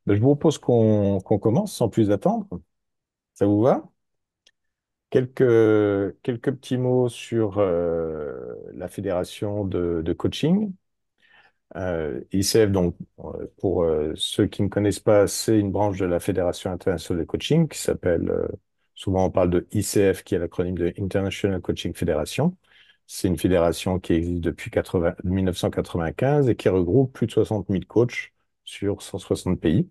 Je vous propose qu'on commence sans plus attendre. Ça vous va? Quelques petits mots sur la fédération de coaching. ICF, donc, pour ceux qui ne connaissent pas, c'est une branche de la Fédération internationale de coaching qui s'appelle, souvent on parle de ICF, qui est l'acronyme de International Coaching Federation. C'est une fédération qui existe depuis 1995 et qui regroupe plus de 60 000 coachs sur 160 pays.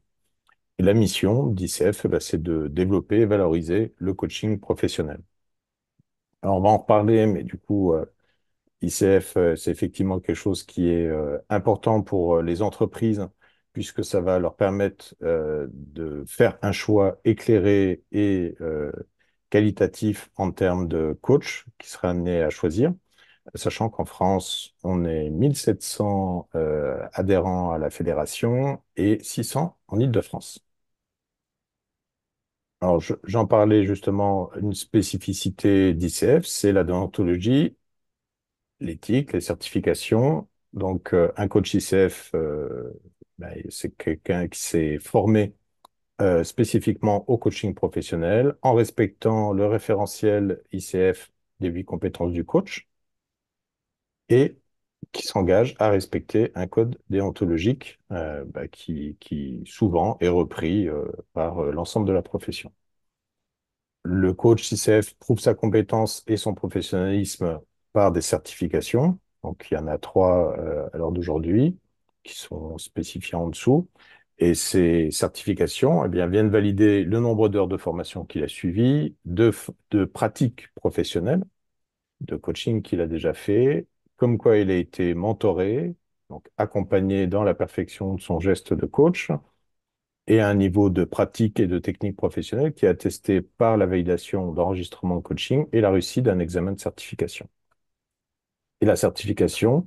Et la mission d'ICF, c'est de développer et valoriser le coaching professionnel. Alors, on va en reparler, mais du coup, ICF, c'est effectivement quelque chose qui est important pour les entreprises, puisque ça va leur permettre de faire un choix éclairé et qualitatif en termes de coach qui sera amené à choisir, sachant qu'en France, on est 1700 adhérents à la fédération et 600 en Île-de-France. Alors, j'en parlais justement, une spécificité d'ICF, c'est la déontologie, l'éthique, les certifications. Donc, un coach ICF, c'est quelqu'un qui s'est formé spécifiquement au coaching professionnel en respectant le référentiel ICF des 8 compétences du coach et qui s'engage à respecter un code déontologique qui souvent est repris par l'ensemble de la profession. Le coach ICF prouve sa compétence et son professionnalisme par des certifications. Donc, il y en a trois à l'heure d'aujourd'hui qui sont spécifiées en dessous. Et ces certifications, viennent valider le nombre d'heures de formation qu'il a suivies, de pratiques professionnelles, de coaching qu'il a déjà fait, comme quoi il a été mentoré, donc accompagné dans la perfection de son geste de coach, et à un niveau de pratique et de technique professionnelle qui est attesté par la validation d'enregistrement de coaching et la réussite d'un examen de certification. Et la certification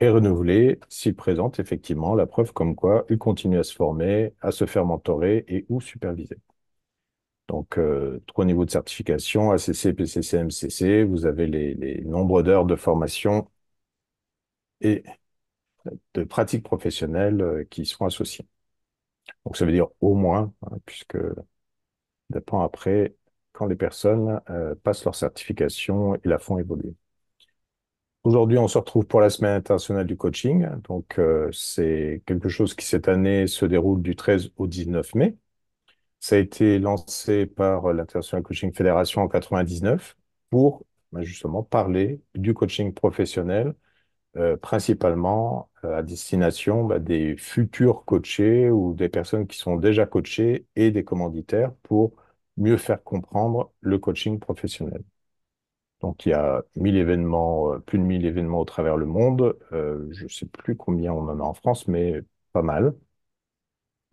est renouvelée s'il présente effectivement la preuve comme quoi il continue à se former, à se faire mentorer et ou superviser. Donc, trois niveaux de certification, ACC, PCC, MCC. Vous avez les nombres d'heures de formation et de pratique professionnelle qui sont associés. Donc, ça veut dire au moins, hein, puisque dépend après quand les personnes passent leur certification et la font évoluer. Aujourd'hui, on se retrouve pour la Semaine internationale du coaching. Donc, c'est quelque chose qui, cette année, se déroule du 13 au 19 mai. Ça a été lancé par l'International Coaching Federation en 99 pour justement parler du coaching professionnel, principalement à destination des futurs coachés ou des personnes qui sont déjà coachées et des commanditaires pour mieux faire comprendre le coaching professionnel. Donc, il y a 1000 événements, plus de 1000 événements au travers le monde. Je ne sais plus combien on en a en France, mais pas mal.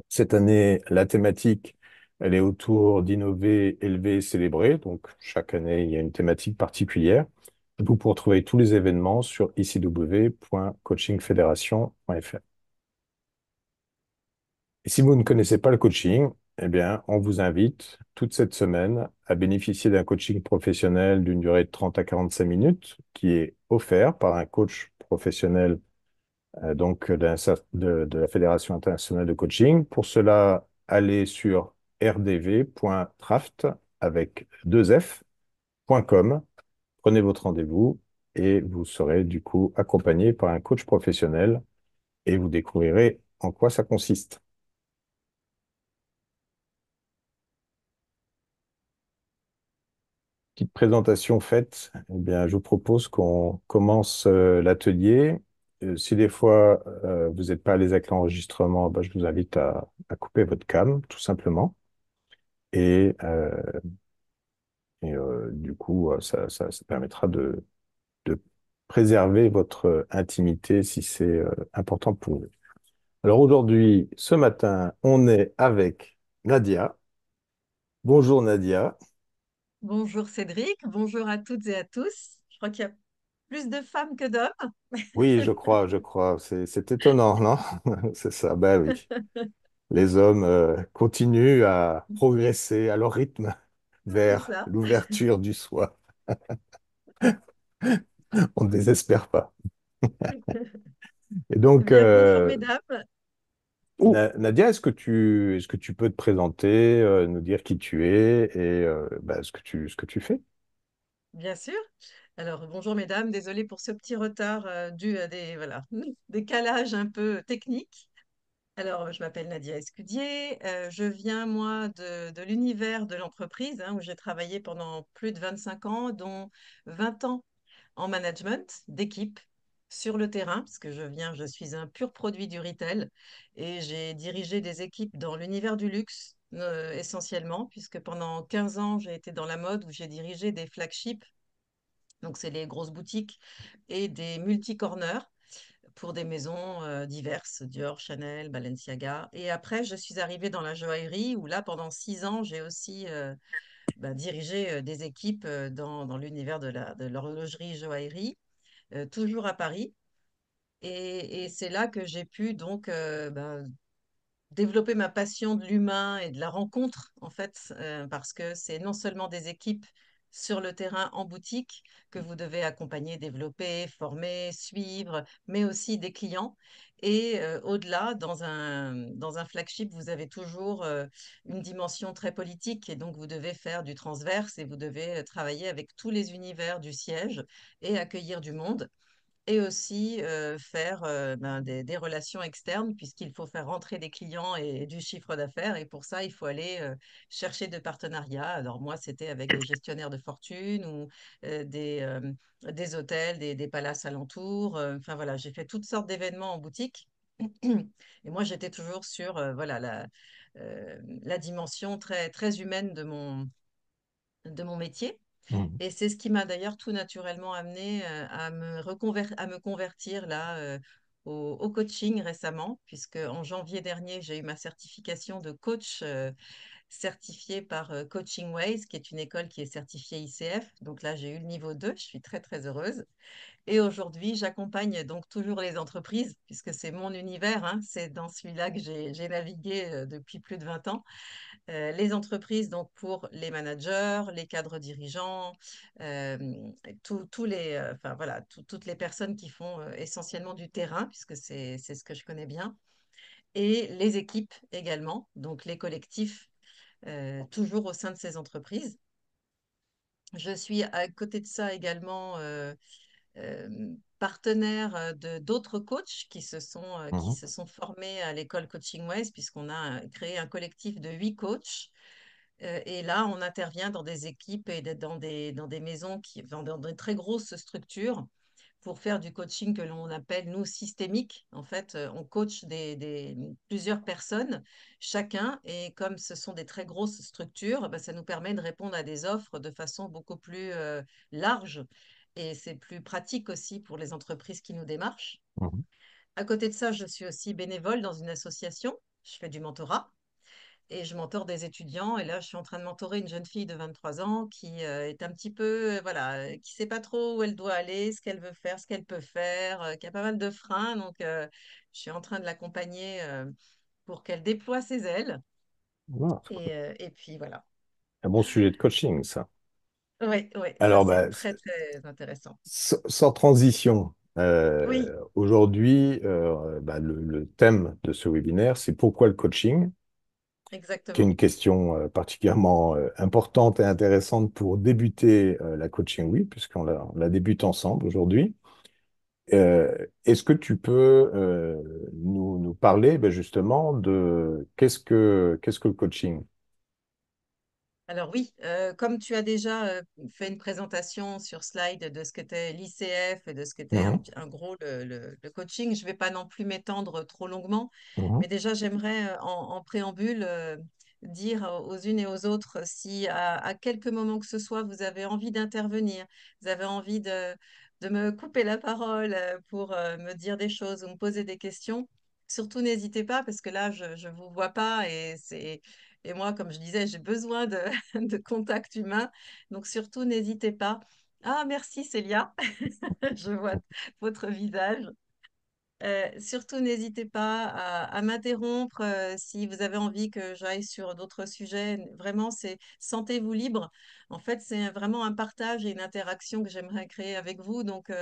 Cette année, la thématique, elle est autour d'innover, élever, célébrer. Donc, chaque année, il y a une thématique particulière. Vous pourrez trouver tous les événements sur icw.coachingfederation.fr. Et si vous ne connaissez pas le coaching, on vous invite toute cette semaine à bénéficier d'un coaching professionnel d'une durée de 30 à 45 minutes qui est offert par un coach professionnel de la Fédération internationale de coaching. Pour cela, allez sur rdv.traft avec deux f.com, prenez votre rendez-vous et vous serez du coup accompagné par un coach professionnel et vous découvrirez en quoi ça consiste. Petite présentation faite, je vous propose qu'on commence l'atelier. Si des fois vous n'êtes pas à l'aise avec l'enregistrement, je vous invite à couper votre cam, tout simplement. Et, du coup, ça permettra de préserver votre intimité si c'est important pour vous. Alors aujourd'hui, ce matin, on est avec Nadia. Bonjour Nadia. Bonjour Cédric, bonjour à toutes et à tous. Je crois qu'il y a plus de femmes que d'hommes. Oui, je crois. C'est étonnant, non? C'est ça, ben oui. Les hommes continuent à progresser à leur rythme C'est vers ça. l'ouverture du soi. On ne désespère pas. Et Eh donc, bien, bonjour mesdames. Nadia, est-ce que tu peux te présenter, nous dire qui tu es et bah, ce que tu fais? Bien sûr. Alors, bonjour mesdames, désolée pour ce petit retard dû à des voilà, décalages un peu techniques. Alors, je m'appelle Nadia Escudier, je viens moi de l'univers de l'entreprise où j'ai travaillé pendant plus de 25 ans, dont 20 ans en management d'équipe sur le terrain, parce que je suis un pur produit du retail et j'ai dirigé des équipes dans l'univers du luxe essentiellement, puisque pendant 15 ans, j'ai été dans la mode où j'ai dirigé des flagships, donc c'est les grosses boutiques, et des multi-corners pour des maisons diverses, Dior, Chanel, Balenciaga. Et après, je suis arrivée dans la joaillerie où là, pendant 6 ans, j'ai aussi dirigé des équipes dans l'univers de l'horlogerie joaillerie, toujours à Paris. Et c'est là que j'ai pu donc développer ma passion de l'humain et de la rencontre, en fait, parce que c'est non seulement des équipes sur le terrain en boutique que vous devez accompagner, développer, former, suivre, mais aussi des clients. Et au-delà, dans un flagship, vous avez toujours une dimension très politique et donc vous devez faire du transverse et vous devez travailler avec tous les univers du siège et accueillir du monde et aussi faire des relations externes puisqu'il faut faire rentrer des clients et du chiffre d'affaires. Et pour ça, il faut aller chercher de partenariats. Alors moi, c'était avec des gestionnaires de fortune ou des hôtels, des palaces alentours. Enfin voilà, j'ai fait toutes sortes d'événements en boutique. Et moi, j'étais toujours sur voilà, la dimension très, très humaine de mon métier. Mhm. Et c'est ce qui m'a d'ailleurs tout naturellement amené à me convertir là au coaching récemment, puisque en janvier dernier, j'ai eu ma certification de coach certifié par Coaching Ways, qui est une école qui est certifiée ICF. Donc là, j'ai eu le niveau 2, je suis très très heureuse. Et aujourd'hui, j'accompagne donc toujours les entreprises, puisque c'est mon univers, c'est dans celui-là que j'ai navigué depuis plus de 20 ans les entreprises, donc pour les managers, les cadres dirigeants, euh, enfin, voilà, toutes les personnes qui font essentiellement du terrain, puisque c'est ce que je connais bien, et les équipes également, donc les collectifs, toujours au sein de ces entreprises. Je suis à côté de ça également partenaire de d'autres coachs qui Mhm. se sont formés à l'école Coaching Ways, puisqu'on a créé un collectif de 8 coachs et là, on intervient dans des équipes et dans des maisons, dans des très grosses structures pour faire du coaching que l'on appelle, nous, systémique. En fait, on coach plusieurs personnes, chacun, et comme ce sont des très grosses structures, bah, ça nous permet de répondre à des offres de façon beaucoup plus large. Et c'est plus pratique aussi pour les entreprises qui nous démarchent. Mhm. À côté de ça, je suis aussi bénévole dans une association. Je fais du mentorat et je mentore des étudiants. Et là, je suis en train de mentorer une jeune fille de 23 ans qui est un petit peu, voilà, qui sait pas trop où elle doit aller, ce qu'elle veut faire, ce qu'elle peut faire, qui a pas mal de freins. Donc, je suis en train de l'accompagner pour qu'elle déploie ses ailes. Ah, Et puis, voilà. un bon sujet de coaching, ça. Oui, oui, ça, Alors, c'est bah, très, très intéressant. sans transition, Oui, aujourd'hui, bah, le thème de ce webinaire, c'est pourquoi le coaching, qui est exactement. une question particulièrement importante et intéressante pour débuter la coaching, oui, on la débute ensemble aujourd'hui. Est-ce que tu peux nous parler ben, justement de qu'est-ce que le coaching? Alors oui, comme tu as déjà fait une présentation sur slide de ce qu'était l'ICF et de ce qu'était Mhm, un gros le coaching, je ne vais pas non plus m'étendre trop longuement, mhm, mais déjà j'aimerais en préambule dire aux unes et aux autres si à quelque moment que ce soit vous avez envie d'intervenir, vous avez envie de me couper la parole pour me dire des choses ou me poser des questions, surtout n'hésitez pas parce que là je ne vous vois pas et moi, comme je disais, j'ai besoin de, de contact humain. Donc, surtout, n'hésitez pas. Ah, merci Célia. Je vois votre visage. Surtout, n'hésitez pas à m'interrompre si vous avez envie que j'aille sur d'autres sujets. Vraiment, sentez-vous libre. En fait, c'est vraiment un partage et une interaction que j'aimerais créer avec vous. Donc,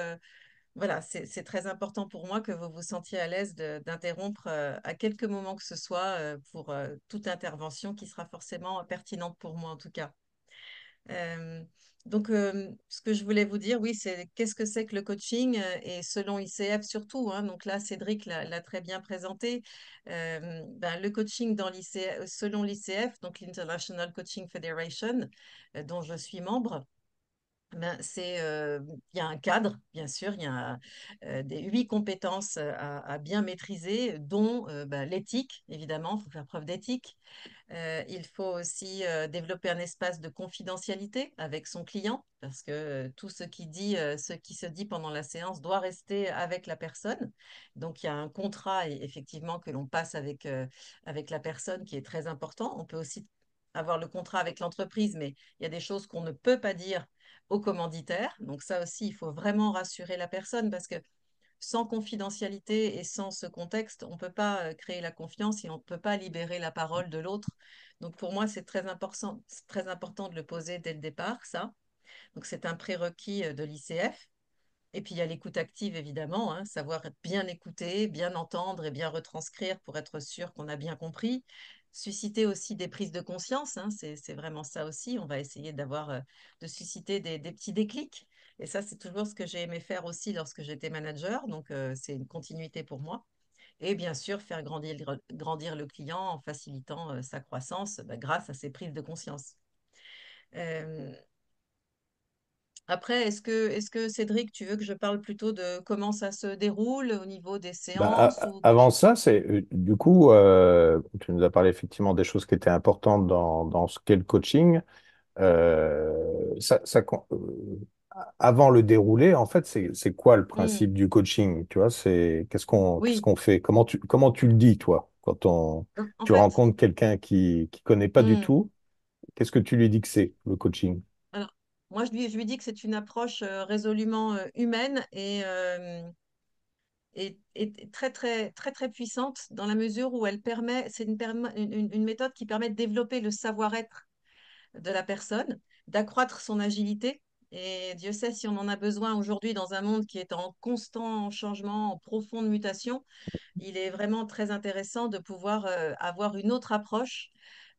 voilà, c'est très important pour moi que vous vous sentiez à l'aise d'interrompre à quelques moments que ce soit pour toute intervention qui sera forcément pertinente pour moi en tout cas. Euh, ce que je voulais vous dire, oui, c'est qu'est-ce que c'est que le coaching et selon ICF surtout, hein, donc là, Cédric l'a très bien présenté. Ben, le coaching dans l'ICF, selon l'ICF, donc l'International Coaching Federation, dont je suis membre, ben, il y a un cadre, bien sûr, il y a des 8 compétences à bien maîtriser, dont ben, l'éthique, évidemment, il faut faire preuve d'éthique. Il faut aussi développer un espace de confidentialité avec son client, parce que tout ce qui se dit pendant la séance doit rester avec la personne. Donc, il y a un contrat, effectivement, que l'on passe avec la personne qui est très important. On peut aussi avoir le contrat avec l'entreprise, mais il y a des choses qu'on ne peut pas dire au commanditaire. Donc, ça aussi, il faut vraiment rassurer la personne, parce que sans confidentialité et sans ce contexte, on ne peut pas créer la confiance et on ne peut pas libérer la parole de l'autre. Donc pour moi, c'est très important de le poser dès le départ, ça. Donc c'est un prérequis de l'ICF. Et puis il y a l'écoute active, évidemment, hein, savoir bien écouter, bien entendre et bien retranscrire pour être sûr qu'on a bien compris. Susciter aussi des prises de conscience, hein, c'est vraiment ça aussi. On va essayer de susciter des petits déclics. Et ça, c'est toujours ce que j'ai aimé faire aussi lorsque j'étais manager. Donc, c'est une continuité pour moi. Et bien sûr, faire grandir le client en facilitant sa croissance bah, grâce à ces prises de conscience. Euh, Après, est-ce que Cédric, tu veux que je parle plutôt de comment ça se déroule au niveau des Bah, séances ou que avant je... ça, c'est du coup, tu nous as parlé effectivement des choses qui étaient importantes dans ce qu'est le coaching. Avant le déroulé, en fait, c'est quoi le Hmm, principe du coaching? Tu vois, c'est qu'est-ce oui, qu'on fait? Comment tu le dis, toi, quand en tu fait, rencontres quelqu'un qui connaît pas du hmm, tout, qu'est-ce que tu lui dis que c'est le coaching? alors, moi, je lui dis que c'est une approche résolument humaine et très, très, très, très puissante dans la mesure où elle permet, c'est une méthode qui permet de développer le savoir-être de la personne, d'accroître son agilité. Et Dieu sait si on en a besoin aujourd'hui dans un monde qui est en constant changement, en profonde mutation. Il est vraiment très intéressant de pouvoir avoir une autre approche,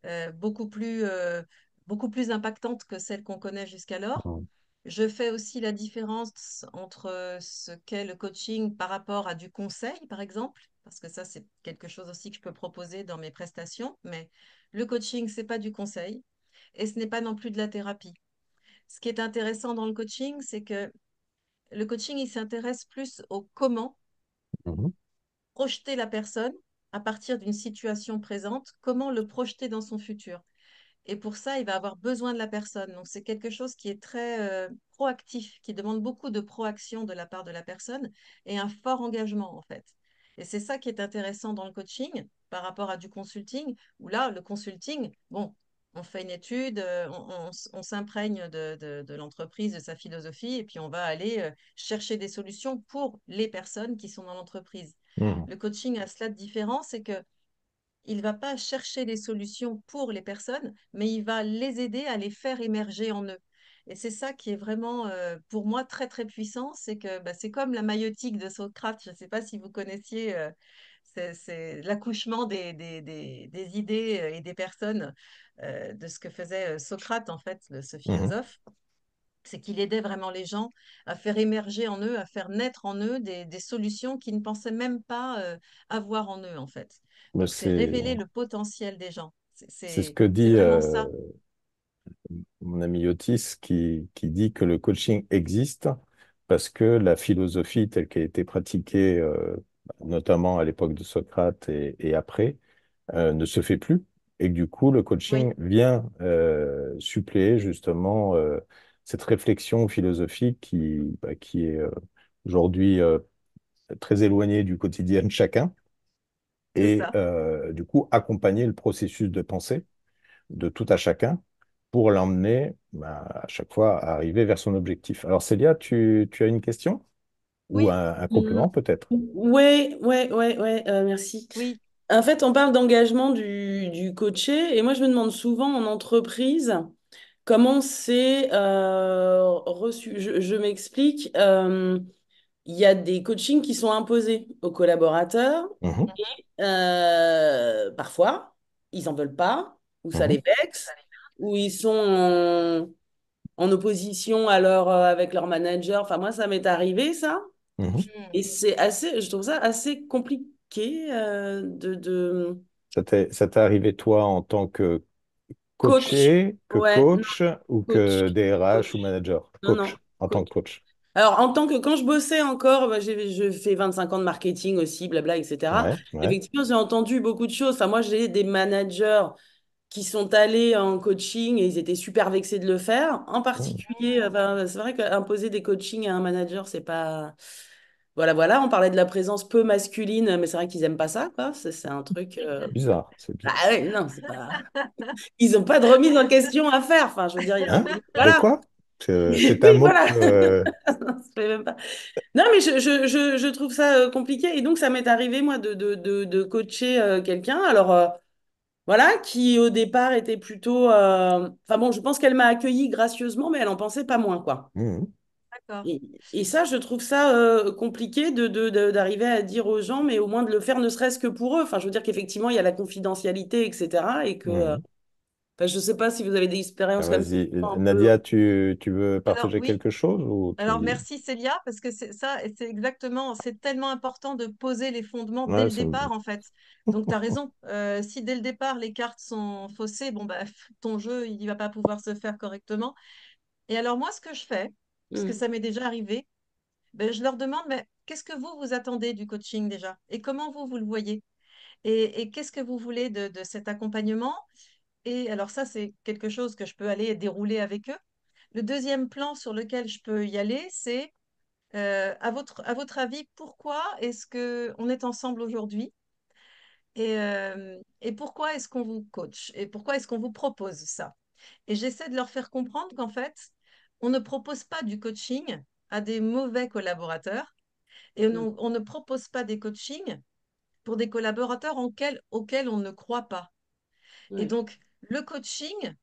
euh, beaucoup plus, euh, beaucoup plus impactante que celle qu'on connaît jusqu'alors. Mhm. Je fais aussi la différence entre ce qu'est le coaching par rapport à du conseil, par exemple, parce que ça, c'est quelque chose aussi que je peux proposer dans mes prestations. Mais le coaching, c'est pas du conseil et ce n'est pas non plus de la thérapie. Ce qui est intéressant dans le coaching, c'est que le coaching, il s'intéresse plus au comment Mhm. projeter la personne à partir d'une situation présente, comment le projeter dans son futur. Et pour ça, il va avoir besoin de la personne. Donc, c'est quelque chose qui est très proactif, qui demande beaucoup de proaction de la part de la personne et un fort engagement, en fait. Et c'est ça qui est intéressant dans le coaching par rapport à du consulting, où là, le consulting, bon, on fait une étude, on s'imprègne de l'entreprise, de sa philosophie, et puis on va aller chercher des solutions pour les personnes qui sont dans l'entreprise. Mhm. Le coaching a cela de différent, c'est que il va pas chercher les solutions pour les personnes, mais il va les aider à les faire émerger en eux. Et c'est ça qui est vraiment, pour moi, très, très puissant. C'est que bah, c'est comme la maïeutique de Socrate. Je ne sais pas si vous connaissiez, c'est l'accouchement des idées et des personnes de ce que faisait Socrate, en fait, ce Mhm. philosophe. C'est qu'il aidait vraiment les gens à faire émerger en eux, à faire naître en eux des solutions qu'ils ne pensaient même pas avoir en eux, en fait. Mais Donc, c'est révéler le potentiel des gens. c'est ce que C'est dit vraiment ça. mon ami Otis qui dit que le coaching existe parce que la philosophie telle qu'elle a été pratiquée, notamment à l'époque de Socrate et après, ne se fait plus. Et que du coup, le Oui, coaching vient suppléer justement cette réflexion philosophique qui est aujourd'hui très éloignée du quotidien de chacun c'est et ça. du coup accompagner le processus de pensée de tout à chacun pour l'emmener à chaque fois à arriver vers son objectif. Alors Célia, tu as une question ou Oui, un Mm, complément peut-être? ouais, ouais, ouais, ouais, merci. oui, En fait, on parle d'engagement du coaché et moi, je me demande souvent en entreprise comment c'est reçu. Je m'explique. il y a des coachings qui sont imposés aux collaborateurs. Mhm, Parfois, ils en veulent pas, ou ça mhm, les vexe, ou ils sont en opposition avec leur manager. Enfin, moi, ça m'est arrivé, ça. mhm. Et je trouve ça assez compliqué de Ça t'est arrivé, toi, en tant que coach. coaché, que Ouais, non, coach ou coach. que DRH ou Coach. manager? Non, non, Coach, en tant coach. que coach. Alors, quand je bossais encore, bah, je fais 25 ans de marketing aussi, blabla, etc. Ouais, ouais. Effectivement, j'ai entendu beaucoup de choses. Enfin, moi, j'ai des managers qui sont allés en coaching et ils étaient super vexés de le faire. En Mhm, particulier, enfin, c'est vrai qu'imposer des coachings à un manager, c'est pas. Voilà, voilà. On parlait de la présence peu masculine, mais c'est vrai qu'ils aiment pas ça, quoi. C'est un truc. c'est bizarre, c'est Ah bizarre. ouais, non, c'est pas. Ils n'ont pas de remise en question à faire. Enfin, je veux dire, il y a un Hein? moment. De Voilà. quoi? C'est un Oui, mot voilà. que... Non, ça fait même pas. Non, mais je trouve ça compliqué. Et donc, ça m'est arrivé, moi, de coacher quelqu'un. Alors, voilà, qui au départ était plutôt. Enfin, bon, je pense qu'elle m'a accueilli gracieusement, mais elle en pensait pas moins, quoi. Mhm. D'accord. Et ça, je trouve ça compliqué d'arriver à dire aux gens, mais au moins de le faire ne serait-ce que pour eux. Enfin, je veux dire qu'effectivement, il y a la confidentialité, etc. Et que. Mhm. Enfin, je sais pas si vous avez des expériences comme ça, Vas-y. un peu. Nadia, tu veux Alors partager oui, quelque chose ou alors tu... merci Célia, parce que c'est ça, et c'est exactement, c'est tellement important de poser les fondements dès Ouais, le départ, en fait. Donc, tu as raison. Si dès le départ, les cartes sont faussées, bon, bah, ton jeu, il va pas pouvoir se faire correctement. Et alors, moi, ce que je fais, puisque Mm, ça m'est déjà arrivé, ben, je leur demande, mais qu'est-ce que vous attendez du coaching déjà? Et comment vous le voyez? Et qu'est-ce que vous voulez de cet accompagnement? Et alors, ça, c'est quelque chose que je peux aller dérouler avec eux. Le deuxième plan sur lequel je peux y aller, c'est à votre avis, pourquoi est-ce que on est ensemble aujourd'hui et pourquoi est-ce qu'on vous coach et pourquoi est-ce qu'on vous propose ça? Et j'essaie de leur faire comprendre qu'en fait, on ne propose pas du coaching à des mauvais collaborateurs et mm, on ne propose pas des coachings pour des collaborateurs auxquels on ne croit pas. Et ouais. donc, le coaching,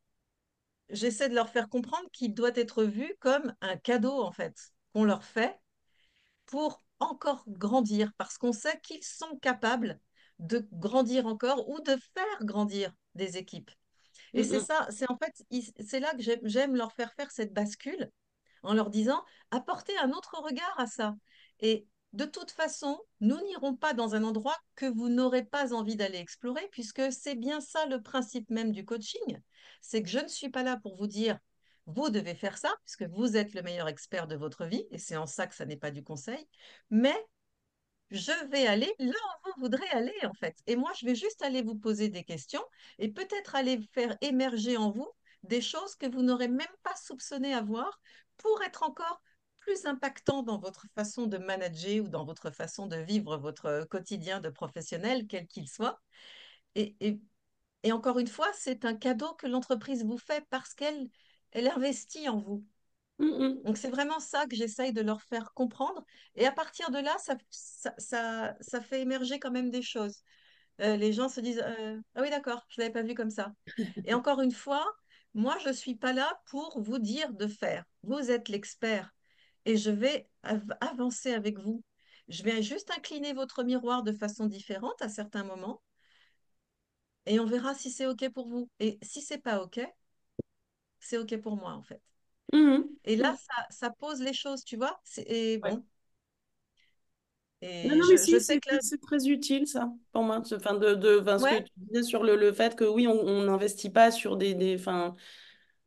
j'essaie de leur faire comprendre qu'il doit être vu comme un cadeau, en fait, qu'on leur fait pour encore grandir, parce qu'on sait qu'ils sont capables de grandir encore ou de faire grandir des équipes. Et Mm, c'est mm, ça, c'est en fait, c'est là que j'aime leur faire cette bascule en leur disant, apportez un autre regard à ça. Et de toute façon, nous n'irons pas dans un endroit que vous n'aurez pas envie d'aller explorer, puisque c'est bien ça le principe même du coaching. C'est que je ne suis pas là pour vous dire, vous devez faire ça, puisque vous êtes le meilleur expert de votre vie, et c'est en ça que ça n'est pas du conseil, mais je vais aller là où vous voudrez aller, en fait. Et moi, je vais juste aller vous poser des questions et peut-être aller faire émerger en vous des choses que vous n'aurez même pas soupçonné avoir pour être encore plus impactant dans votre façon de manager ou dans votre façon de vivre votre quotidien de professionnel, quel qu'il soit. Et, et, et encore une fois, c'est un cadeau que l'entreprise vous fait parce elle investit en vous. mm, mm. Donc, c'est vraiment ça que j'essaye de leur faire comprendre. Et à partir de là, ça fait émerger quand même des choses. Les gens se disent ah oui, d'accord, je ne l'avais pas vu comme ça. Et encore une fois, moi, je ne suis pas là pour vous dire de faire. Vous êtes l'expert et je vais avancer avec vous. Je vais juste incliner votre miroir de façon différente à certains moments et on verra si c'est OK pour vous. Et si c'est pas OK, c'est OK pour moi, en fait. Mhm. Et là, Mhm. ça pose les choses, tu vois. Et Ouais. bon, Non, et non, mais je si, sais que là, c'est très utile, ça, pour moi. Enfin, enfin, ce que ouais, tu disais sur le fait que oui, on n'investit pas sur enfin,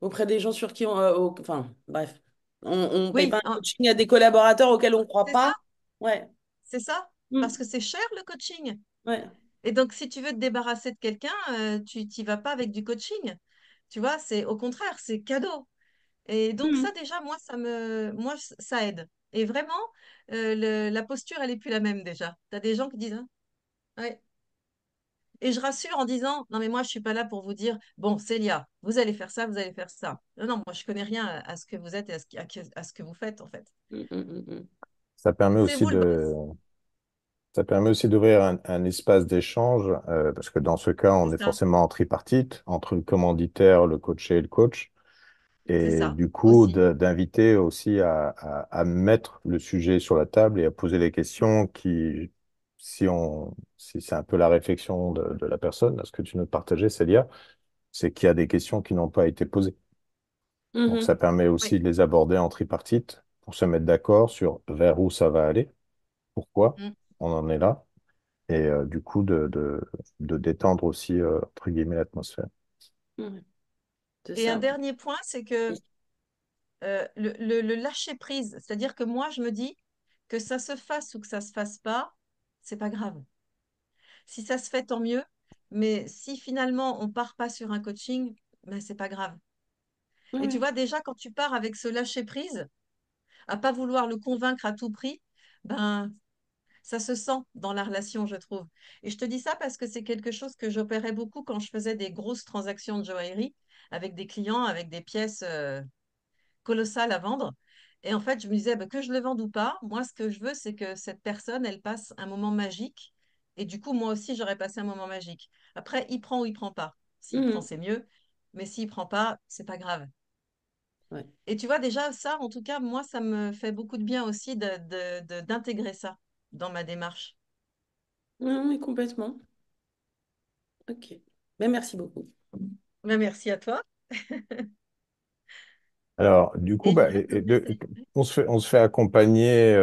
auprès des gens sur qui enfin, bref, on paye pas oui, un coaching à des collaborateurs auxquels on ne croit c'est ça, pas. Ouais. c'est ça. Parce Mm. que c'est cher le coaching. Ouais. Et donc, si tu veux te débarrasser de quelqu'un, tu n'y vas pas avec du coaching. Tu vois, c'est au contraire, c'est cadeau. Et donc, ça, Mm. déjà, moi, ça aide. Et vraiment, la posture, elle est plus la même déjà. Tu as des gens qui disent, hein, ouais. Et je rassure en disant, non, mais moi, je suis pas là pour vous dire, bon, Célia, vous allez faire ça, vous allez faire ça. Non, non, moi, je connais rien à ce que vous êtes et à ce que vous faites, en fait. Mm, mm, mm, mm. Ça permet C'est aussi vous le boss. ça permet aussi d'ouvrir un espace d'échange, parce que dans ce cas, on C'est est ça. forcément en tripartite, entre le commanditaire, le coaché et le coach. c'est Et ça du coup, aussi. d'inviter aussi à mettre le sujet sur la table et à poser les questions qui, si c'est un peu la réflexion de la personne, ce que tu nous partageais, Célia, c'est qu'il y a des questions qui n'ont pas été posées. Donc, ça Mhm. permet Oui. aussi de les aborder en tripartite pour se mettre d'accord sur vers où ça va aller, pourquoi Mm. on en est là, et du coup, de détendre aussi, entre guillemets, l'atmosphère. Ouais, c'est Et un ça. dernier point, c'est que Oui. le lâcher prise, c'est-à-dire que moi, je me dis que ça se fasse ou que ça se fasse pas, c'est pas grave. Si ça se fait, tant mieux. Mais si finalement on part pas sur un coaching, ben c'est pas grave. Et tu Ouais. vois, déjà, quand tu pars avec ce lâcher prise, à pas vouloir le convaincre à tout prix, ben ça se sent dans la relation, je trouve. Et je te dis ça parce que c'est quelque chose que j'opérais beaucoup quand je faisais des grosses transactions de joaillerie avec des clients, avec des pièces colossales à vendre. Et en fait, je me disais, bah, que je le vende ou pas, moi, ce que je veux, c'est que cette personne, elle passe un moment magique. Et du coup, moi aussi, j'aurais passé un moment magique. Après, il prend ou il prend pas. S'il prend, Mhm. c'est mieux. Mais s'il prend pas, c'est pas grave. Ouais. Et tu vois, déjà, ça, en tout cas, moi, ça me fait beaucoup de bien aussi d'intégrer ça dans ma démarche. Oui, complètement. Ok. Ben, merci beaucoup. Ben, merci à toi. Alors, du coup, Et bah, du coup, on se fait accompagner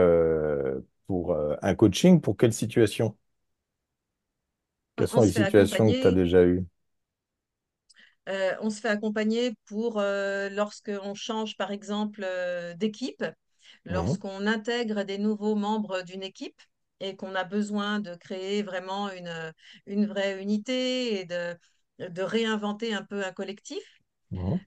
pour un coaching. Pour quelle situation? Quelles sont on les se fait situations que tu as accompagner. déjà eues? On se fait accompagner pour lorsqu'on change, par exemple, d'équipe, Mhm, lorsqu'on intègre des nouveaux membres d'une équipe et qu'on a besoin de créer vraiment une vraie unité et de réinventer un peu un collectif. mhm,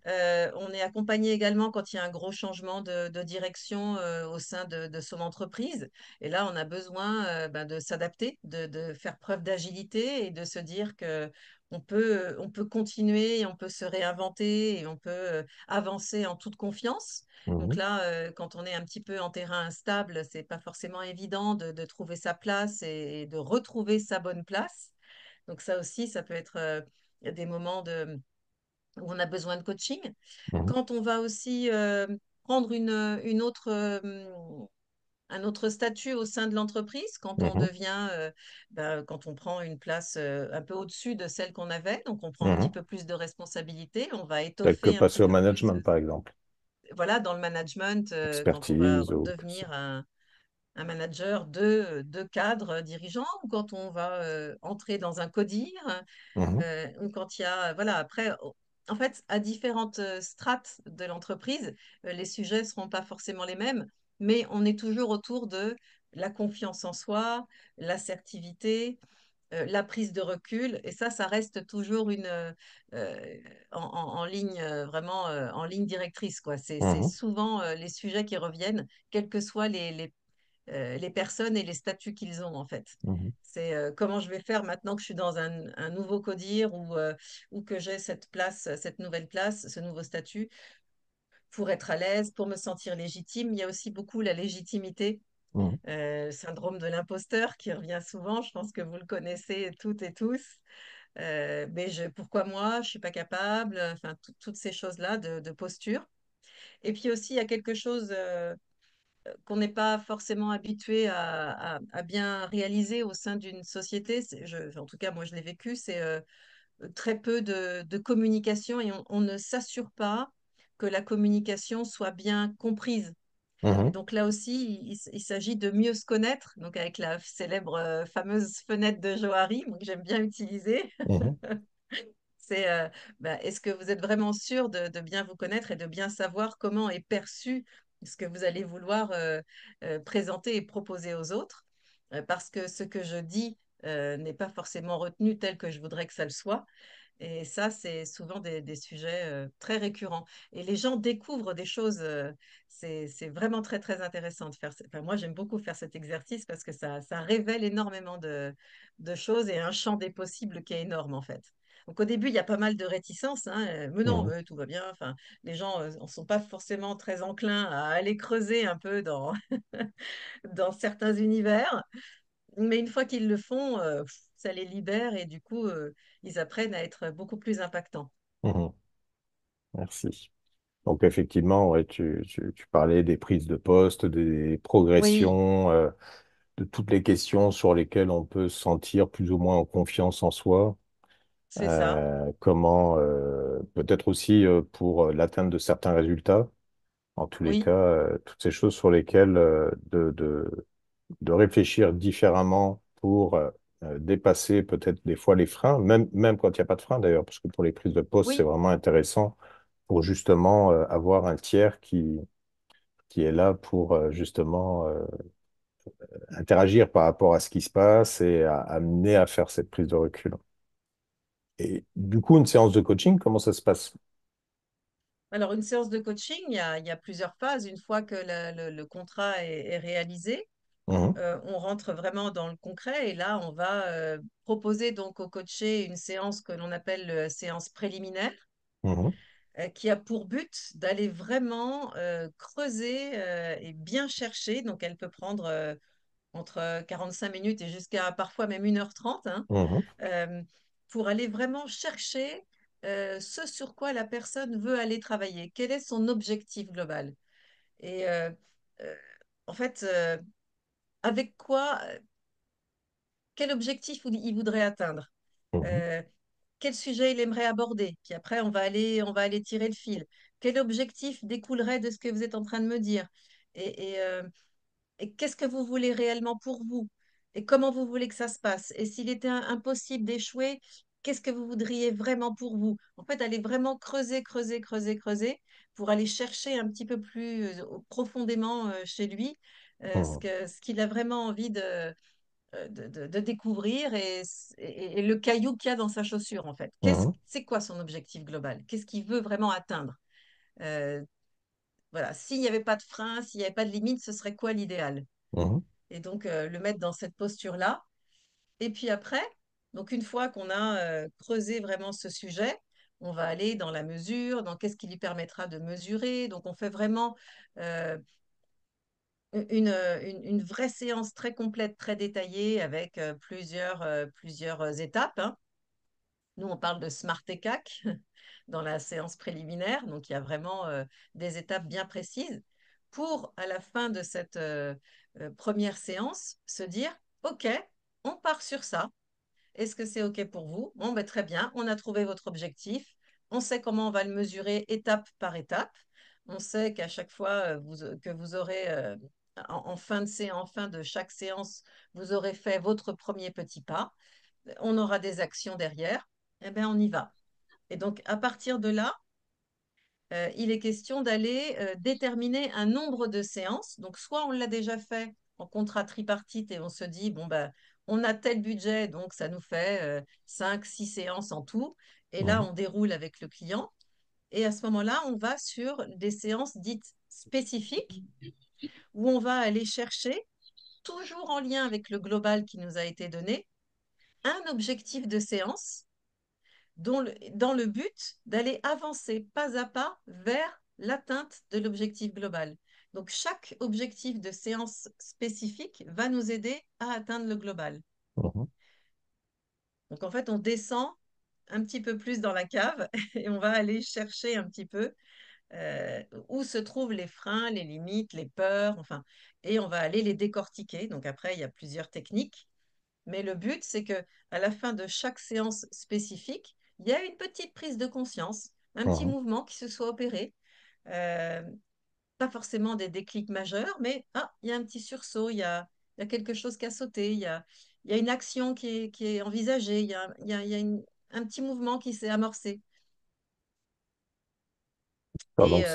On est accompagné également quand il y a un gros changement de direction au sein de son entreprise. Et là, on a besoin ben, de s'adapter, de faire preuve d'agilité et de se dire que on peut continuer, et on peut se réinventer et on peut avancer en toute confiance. Donc mhm, là, quand on est un petit peu en terrain instable, c'est pas forcément évident de trouver sa place et de retrouver sa bonne place. Donc ça aussi, ça peut être des moments où on a besoin de coaching. mhm, Quand on va aussi prendre une autre, un autre statut au sein de l'entreprise, quand on mhm, devient, quand on prend une place un peu au-dessus de celle qu'on avait, donc on prend un petit mhm. peu plus de responsabilités, on va Tel que étoffer un passer petit au peu plus, management, par exemple. voilà, dans le management, quand on va Expertise ou devenir un manager de cadres dirigeants, ou quand on va entrer dans un codir, Mhm, ou quand il y a, voilà, après, en fait, à différentes strates de l'entreprise, les sujets ne seront pas forcément les mêmes, mais on est toujours autour de la confiance en soi, l'assertivité, la prise de recul, et ça reste toujours en ligne, vraiment en ligne directrice, quoi. C'est mhm, souvent les sujets qui reviennent, quels que soient les personnes et les statuts qu'ils ont, en fait. mhm, C'est comment je vais faire maintenant que je suis dans un nouveau codir ou que j'ai cette place, cette nouvelle place, ce nouveau statut, pour être à l'aise, pour me sentir légitime. Il y a aussi beaucoup la légitimité, mhm, syndrome de l'imposteur qui revient souvent. Je pense que vous le connaissez toutes et tous. Pourquoi moi, je suis pas capable, enfin, toutes ces choses-là de posture. Et puis aussi, il y a quelque chose qu'on n'est pas forcément habitué à bien réaliser au sein d'une société. En tout cas, moi, je l'ai vécu, c'est très peu de communication et on ne s'assure pas que la communication soit bien comprise. Et mhm, donc là aussi, il s'agit de mieux se connaître, donc avec la célèbre fameuse fenêtre de Johari, moi, que j'aime bien utiliser. mhm, C'est est-ce que vous êtes vraiment sûr de bien vous connaître et de bien savoir comment est perçu ce que vous allez vouloir présenter et proposer aux autres? Parce que ce que je dis n'est pas forcément retenu tel que je voudrais que ça le soit. Et ça, c'est souvent des sujets très récurrents. Et les gens découvrent des choses. C'est vraiment très, très intéressant de faire. Enfin, moi, j'aime beaucoup faire cet exercice parce que ça révèle énormément de choses et un champ des possibles qui est énorme, en fait. Donc, au début, il y a pas mal de réticences, hein, mais non, mhm, mais tout va bien. Enfin, les gens ne sont pas forcément très enclins à aller creuser un peu dans certains univers. Mais une fois qu'ils le font, ça les libère et du coup, ils apprennent à être beaucoup plus impactants. mhm. Merci. Donc effectivement, ouais, tu parlais des prises de poste, des Oui, progressions, de toutes les questions sur lesquelles on peut se sentir plus ou moins en confiance en soi. c'est ça. Comment peut-être aussi pour l'atteinte de certains résultats. En tous les cas, Oui, toutes ces choses sur lesquelles de réfléchir différemment pour dépasser peut-être des fois les freins, même quand il n'y a pas de frein d'ailleurs, parce que pour les prises de poste, c'est oui. vraiment intéressant pour justement avoir un tiers qui est là pour justement interagir par rapport à ce qui se passe et à amener à faire cette prise de recul. Et du coup, une séance de coaching, comment ça se passe? Alors, une séance de coaching, il y a plusieurs phases. Une fois que le contrat est réalisé, Mhm, on rentre vraiment dans le concret et là, on va proposer donc au coaché une séance que l'on appelle séance préliminaire, mhm, qui a pour but d'aller vraiment creuser et bien chercher. Donc, elle peut prendre entre 45 minutes et jusqu'à parfois même 1h30, hein, mhm, euh, pour aller vraiment chercher ce sur quoi la personne veut aller travailler. Quel est son objectif global? Et euh, en fait, avec quoi, quel objectif il voudrait atteindre? mhm, Euh, quel sujet il aimerait aborder? Puis après, on va aller tirer le fil. Quel objectif découlerait de ce que vous êtes en train de me dire? Et qu'est-ce que vous voulez réellement pour vous? Et comment vous voulez que ça se passe? Et s'il était impossible d'échouer, qu'est-ce que vous voudriez vraiment pour vous? En fait, aller vraiment creuser, creuser, creuser, creuser pour aller chercher un petit peu plus profondément chez lui mhm, ce qu'il a vraiment envie de découvrir et le caillou qu'il y a dans sa chaussure, en fait. mhm, C'est quoi son objectif global? Qu'est-ce qu'il veut vraiment atteindre? Euh, voilà, s'il n'y avait pas de frein, s'il n'y avait pas de limite, ce serait quoi l'idéal? mhm, Et donc le mettre dans cette posture-là. Et puis après, donc une fois qu'on a creusé vraiment ce sujet, on va aller dans la mesure, dans qu'est-ce qui lui permettra de mesurer. Donc on fait vraiment euh, une vraie séance très complète, très détaillée avec plusieurs étapes, hein. Nous, on parle de Smart ECAC dans la séance préliminaire, donc il y a vraiment des étapes bien précises pour, à la fin de cette première séance, se dire, OK, on part sur ça. Est-ce que c'est OK pour vous? Bon, ben, très bien, on a trouvé votre objectif. On sait comment on va le mesurer étape par étape. On sait qu'à chaque fois que vous aurez, en fin de chaque séance, vous aurez fait votre premier petit pas. On aura des actions derrière. Eh bien, on y va. Et donc, à partir de là, il est question d'aller déterminer un nombre de séances. Donc, soit on l'a déjà fait en contrat tripartite et on se dit, bon, ben, on a tel budget, donc ça nous fait 5, 6 séances en tout. Et là, mhm, on déroule avec le client. Et à ce moment-là, on va sur des séances dites spécifiques où on va aller chercher, toujours en lien avec le global qui nous a été donné, un objectif de séance dans le but d'aller avancer pas à pas vers l'atteinte de l'objectif global. Donc, chaque objectif de séance spécifique va nous aider à atteindre le global. mhm, Donc, en fait, on descend un petit peu plus dans la cave et on va aller chercher un petit peu où se trouvent les freins, les limites, les peurs, enfin, et on va aller les décortiquer. Donc, après, il y a plusieurs techniques. Mais le but, c'est que à la fin de chaque séance spécifique, il y a une petite prise de conscience, un petit mhm. mouvement qui se soit opéré. Euh, Pas forcément des déclics majeurs, mais il y a un petit sursaut, il y a quelque chose qui a sauté, il y a une action qui est envisagée, il y a un petit mouvement qui s'est amorcé. Alors, donc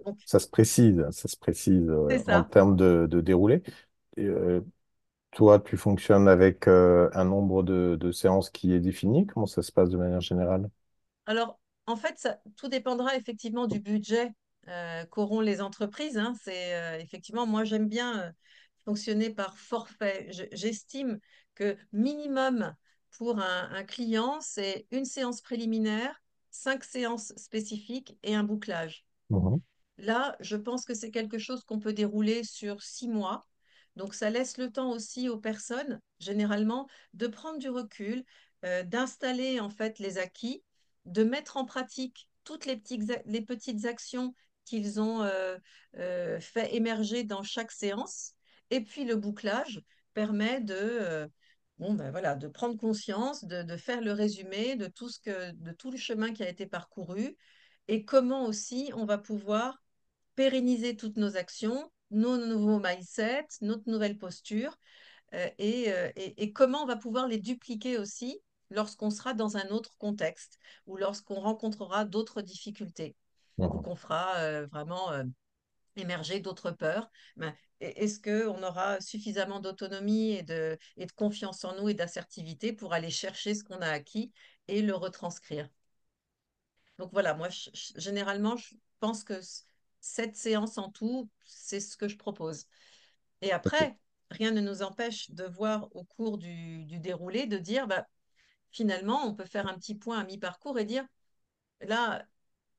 Donc, ça se précise c'est en ça. termes de déroulé. Et, toi, tu fonctionnes avec un nombre de séances qui est défini. Comment ça se passe de manière générale? Alors, en fait, tout dépendra effectivement du budget qu'auront les entreprises, hein. Effectivement, moi, j'aime bien fonctionner par forfait. J'estime que minimum pour un client, c'est une séance préliminaire, 5 séances spécifiques et un bouclage. Mhm, Là, je pense que c'est quelque chose qu'on peut dérouler sur 6 mois. Donc, ça laisse le temps aussi aux personnes, généralement, de prendre du recul, d'installer en fait les acquis, de mettre en pratique toutes les petites actions qu'ils ont fait émerger dans chaque séance. Et puis le bouclage permet bon, ben voilà, de prendre conscience, de faire le résumé de tout le chemin qui a été parcouru et comment aussi on va pouvoir pérenniser toutes nos actions, nos nouveaux mindsets, notre nouvelle posture et comment on va pouvoir les dupliquer aussi lorsqu'on sera dans un autre contexte ou lorsqu'on rencontrera d'autres difficultés ou Mhm. qu'on fera vraiment émerger d'autres peurs. Ben, est-ce qu'on aura suffisamment d'autonomie et de confiance en nous et d'assertivité pour aller chercher ce qu'on a acquis et le retranscrire? Donc voilà, moi, généralement, je pense que cette séance en tout, c'est ce que je propose. Et après, rien ne nous empêche de voir au cours du déroulé, de dire, bah, finalement, on peut faire un petit point à mi-parcours et dire, là,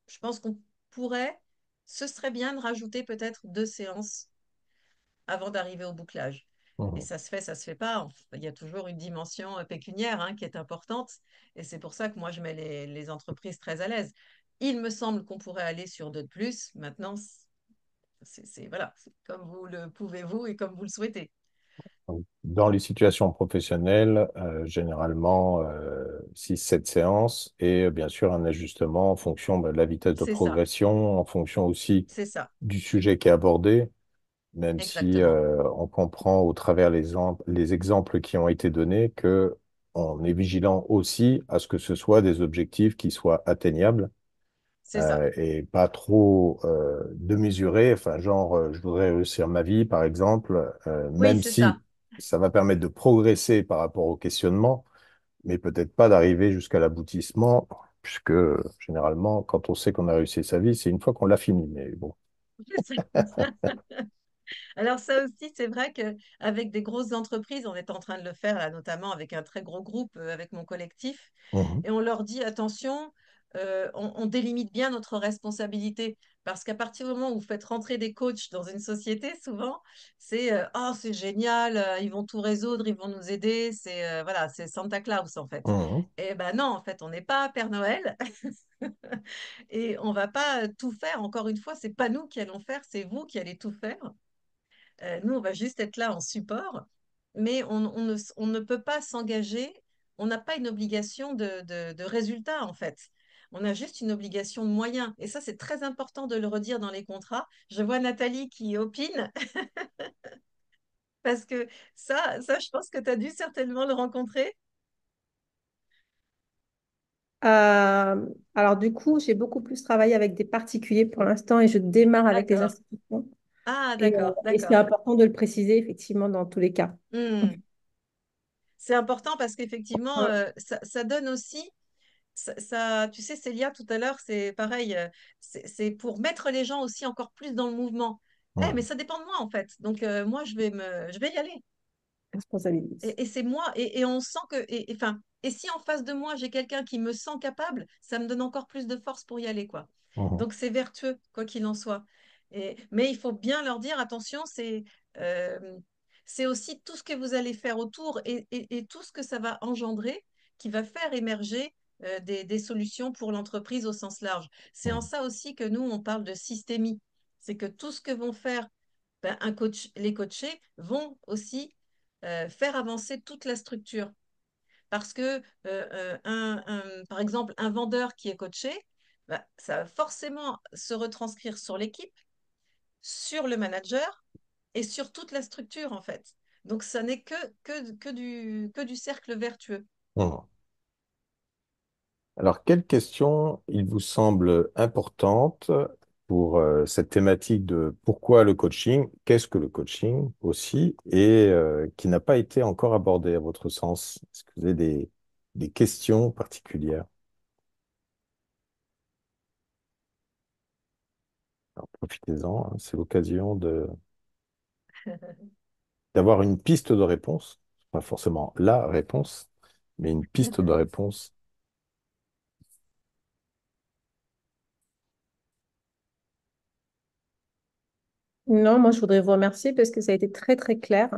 je pense qu'on pourrait, ce serait bien de rajouter peut-être 2 séances avant d'arriver au bouclage. Et Mhm. ça se fait pas. Il y a toujours une dimension pécuniaire qui est importante. Et c'est pour ça que moi, je mets les entreprises très à l'aise. Il me semble qu'on pourrait aller sur 2 de plus. Maintenant, voilà, c'est comme vous le pouvez-vous et comme vous le souhaitez. Donc, dans les situations professionnelles, généralement, 6-7 séances et bien sûr un ajustement en fonction de la vitesse de C'est ça, progression, en fonction aussi c'est ça, du sujet qui est abordé, même si exactement. on comprend au travers les exemples qui ont été donnés que on est vigilant aussi à ce que ce soit des objectifs qui soient atteignables C'est ça. et pas trop de mesurer. Enfin, genre, je voudrais réussir ma vie, par exemple, Oui, même c'est ça. si ça va permettre de progresser par rapport au questionnement, mais peut-être pas d'arriver jusqu'à l'aboutissement, puisque généralement, quand on sait qu'on a réussi sa vie, c'est une fois qu'on l'a fini. Mais bon. C'est ça. Alors ça aussi, c'est vrai qu'avec des grosses entreprises, on est en train de le faire là, notamment avec un très gros groupe, avec mon collectif, Mhm. et on leur dit, attention, on délimite bien notre responsabilité, parce qu'à partir du moment où vous faites rentrer des coachs dans une société, souvent, c'est oh, c'est génial, ils vont tout résoudre, ils vont nous aider, voilà, c'est Santa Claus en fait. Mhm. Et ben non, en fait, on n'est pas Père Noël et on va pas tout faire. Encore une fois, c'est pas nous qui allons faire, c'est vous qui allez tout faire. Nous, on va juste être là en support, mais on ne peut pas s'engager, on n'a pas une obligation de résultat, en fait. On a juste une obligation de moyens. Et ça, c'est très important de le redire dans les contrats. Je vois Nathalie qui opine, parce que je pense que tu as dû certainement le rencontrer. Euh, alors du coup, j'ai beaucoup plus travaillé avec des particuliers pour l'instant et je démarre avec les D'accord. institutions. Ah, Et, d'accord, et c'est d'accord. important de le préciser effectivement dans tous les cas. Hmm. C'est important parce qu'effectivement, Ouais. ça donne aussi tu sais, Célia, tout à l'heure, c'est pareil, c'est pour mettre les gens aussi encore plus dans le mouvement. Eh, mais Mhm. ça dépend de moi, en fait. Donc, moi, je vais y aller. Responsabilise. Et c'est moi, et on sent enfin, et si en face de moi, j'ai quelqu'un qui me sent capable, ça me donne encore plus de force pour y aller, quoi. Mhm. Donc, c'est vertueux, quoi qu'il en soit. Mais il faut bien leur dire, attention, euh, c'est aussi tout ce que vous allez faire autour et tout ce que ça va engendrer qui va faire émerger des solutions pour l'entreprise au sens large. C'est en Mhm. ça aussi que nous, on parle de systémie. C'est que tout ce que vont faire les coachés vont aussi faire avancer toute la structure. Parce que, par exemple, un vendeur qui est coaché, bah, ça va forcément se retranscrire sur l'équipe, sur le manager et sur toute la structure, en fait. Donc, ça n'est que du cercle vertueux. Mhm. Alors, quelles questions il vous semble importantes pour cette thématique de pourquoi le coaching, qu'est-ce que le coaching aussi, et qui n'a pas été encore abordée à votre sens? Est-ce que vous avez des questions particulières? Alors, profitez-en, hein, c'est l'occasion d'avoir une piste de réponse, pas forcément la réponse, mais une piste de réponse. Non, moi je voudrais vous remercier parce que ça a été très très clair.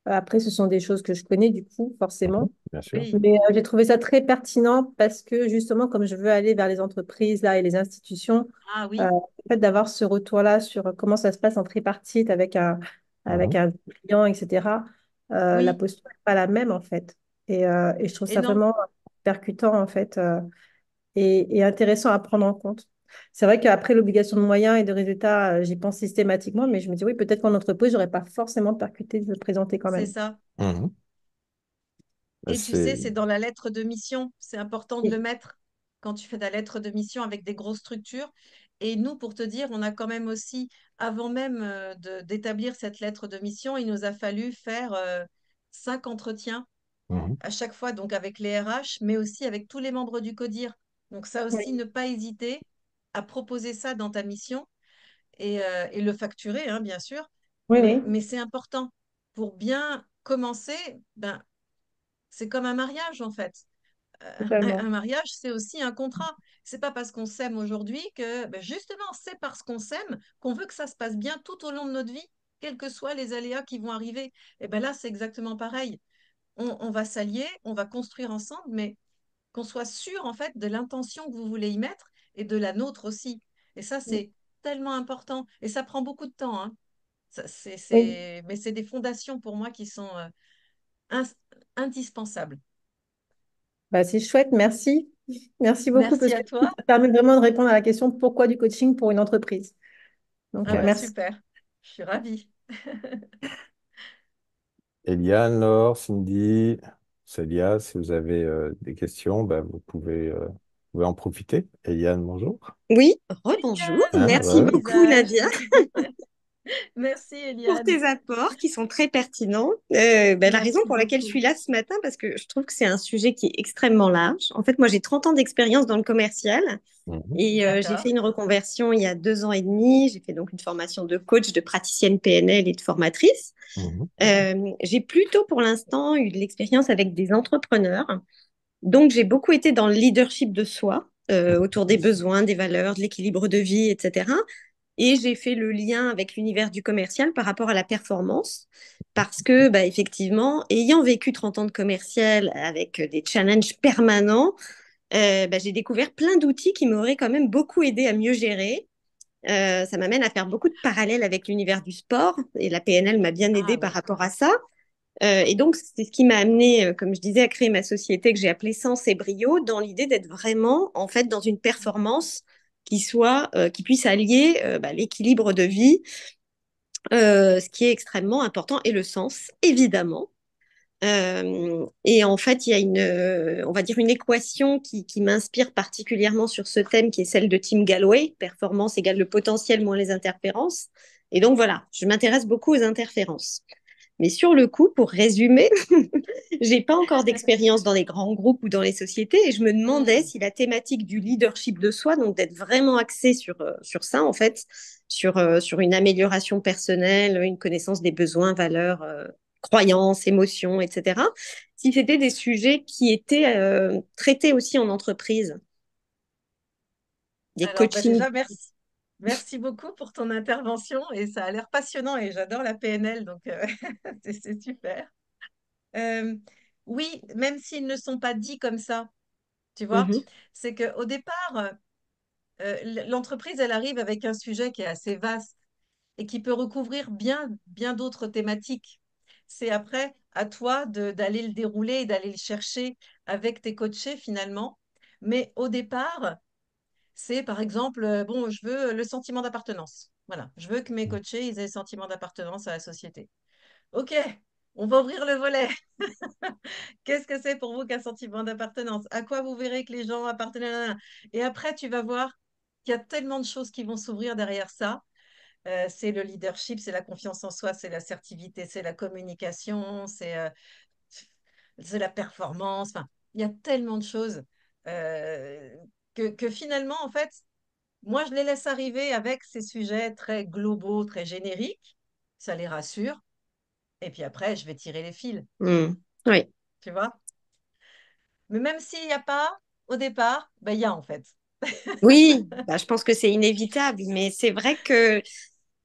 Après, ce sont des choses que je connais du coup, Mhm, forcément. bien sûr. Oui, Mais j'ai trouvé ça très pertinent parce que justement, comme je veux aller vers les entreprises là et les institutions, ah euh, oui, fait d'avoir ce retour-là sur comment ça se passe en tripartite avec Mhm. un client, etc., la Oui, posture n'est pas la même, en fait. Et je trouve et ça non, vraiment percutant, en fait, et intéressant à prendre en compte. C'est vrai qu'après l'obligation de moyens et de résultats, j'y pense systématiquement, mais je me dis, oui, peut-être qu'en entreprise, je n'aurais pas forcément percuté de le présenter quand c'est même. ça. Mhm. Bah, Et tu sais, c'est... c'est dans la lettre de mission. C'est important de le Oui, mettre quand tu fais ta lettre de mission avec des grosses structures. Et nous, pour te dire, on a quand même aussi, avant même d'établir cette lettre de mission, il nous a fallu faire 5 entretiens Mhm. à chaque fois, donc avec les RH, mais aussi avec tous les membres du CODIR. Donc ça aussi, oui, ne pas hésiter à proposer ça dans ta mission et le facturer, hein, bien sûr. oui, oui, Mais c'est important. Pour bien commencer, ben, c'est comme un mariage, en fait. Un totalement. mariage, c'est aussi un contrat. C'est pas parce qu'on s'aime aujourd'hui que, ben, justement, c'est parce qu'on s'aime qu'on veut que ça se passe bien tout au long de notre vie, quels que soient les aléas qui vont arriver. Et ben là, c'est exactement pareil. On va s'allier, on va construire ensemble, mais qu'on soit sûr, en fait, de l'intention que vous voulez y mettre et de la nôtre aussi. Et ça, c'est tellement important. Et ça prend beaucoup de temps, hein. Oui. Mais c'est des fondations pour moi qui sont ins- indispensables. Bah, c'est chouette, merci. Merci beaucoup Merci parce à que toi. ça permet vraiment de répondre à la question pourquoi du coaching pour une entreprise. Donc, Ah bah merci. super, je suis ravie. Eliane, Laure, Cindy, Célia, si vous avez des questions, bah, vous pouvez en profiter. Eliane, bonjour. Oui, rebonjour. Eliane, Hein, Merci petit re. beaucoup, visage. Nadia, Merci pour Eliane. tes apports qui sont très pertinents. La raison Merci pour laquelle je beaucoup. suis là ce matin, parce que je trouve que c'est un sujet qui est extrêmement large. En fait, moi, j'ai 30 ans d'expérience dans le commercial Mhm. et j'ai fait D'accord. une reconversion il y a 2 ans et demi. J'ai fait donc une formation de coach, de praticienne PNL et de formatrice. Mhm. J'ai plutôt pour l'instant eu de l'expérience avec des entrepreneurs. Donc, j'ai beaucoup été dans le leadership de soi, autour des besoins, des valeurs, de l'équilibre de vie, etc. Et j'ai fait le lien avec l'univers du commercial par rapport à la performance. Parce que, bah, effectivement, ayant vécu 30 ans de commercial avec des challenges permanents, bah, j'ai découvert plein d'outils qui m'auraient quand même beaucoup aidé à mieux gérer. Ça m'amène à faire beaucoup de parallèles avec l'univers du sport. Et la PNL m'a bien aidé Ah par oui. rapport à ça. Et donc, c'est ce qui m'a amené, comme je disais, à créer ma société que j'ai appelée Sens et Brio, dans l'idée d'être vraiment, en fait, dans une performance qui puisse allier bah, l'équilibre de vie, ce qui est extrêmement important, et le sens, évidemment. Et en fait, il y a on va dire une équation qui m'inspire particulièrement sur ce thème, qui est celle de Tim Galloway, performance égale le potentiel moins les interférences. Et donc voilà, je m'intéresse beaucoup aux interférences. Mais sur le coup, pour résumer, j'ai pas encore d'expérience dans les grands groupes ou dans les sociétés et je me demandais Hmm. si la thématique du leadership de soi, donc d'être vraiment axé sur ça en fait, sur une amélioration personnelle, une connaissance des besoins, valeurs, croyances, émotions, etc. Si c'était des sujets qui étaient traités aussi en entreprise, des Alors, bah coachings. déjà, merci. Merci beaucoup pour ton intervention et ça a l'air passionnant et j'adore la PNL, donc c'est super. Euh, oui, même s'ils ne sont pas dits comme ça, tu vois, Mhm. c'est qu'au départ, l'entreprise, elle arrive avec un sujet qui est assez vaste et qui peut recouvrir bien d'autres thématiques. C'est après à toi d'aller le dérouler et d'aller le chercher avec tes coachés finalement. Mais au départ, c'est par exemple, bon, je veux le sentiment d'appartenance. Voilà, je veux que mes coachés ils aient le sentiment d'appartenance à la société. Ok, on va ouvrir le volet. Qu'est-ce que c'est pour vous qu'un sentiment d'appartenance? À quoi vous verrez que les gens appartiennent? Nanana. Et après, tu vas voir qu'il y a tellement de choses qui vont s'ouvrir derrière ça. C'est le leadership, c'est la confiance en soi, c'est l'assertivité, c'est la communication, c'est la performance. Enfin, il y a tellement de choses euh, que finalement, en fait, moi, je les laisse arriver avec ces sujets très globaux, très génériques. Ça les rassure. Et puis après, je vais tirer les fils, Mhm. Oui. tu vois. Mais même s'il n'y a pas, au départ, ben, il y a en fait. Oui, bah, je pense que c'est inévitable, mais c'est vrai que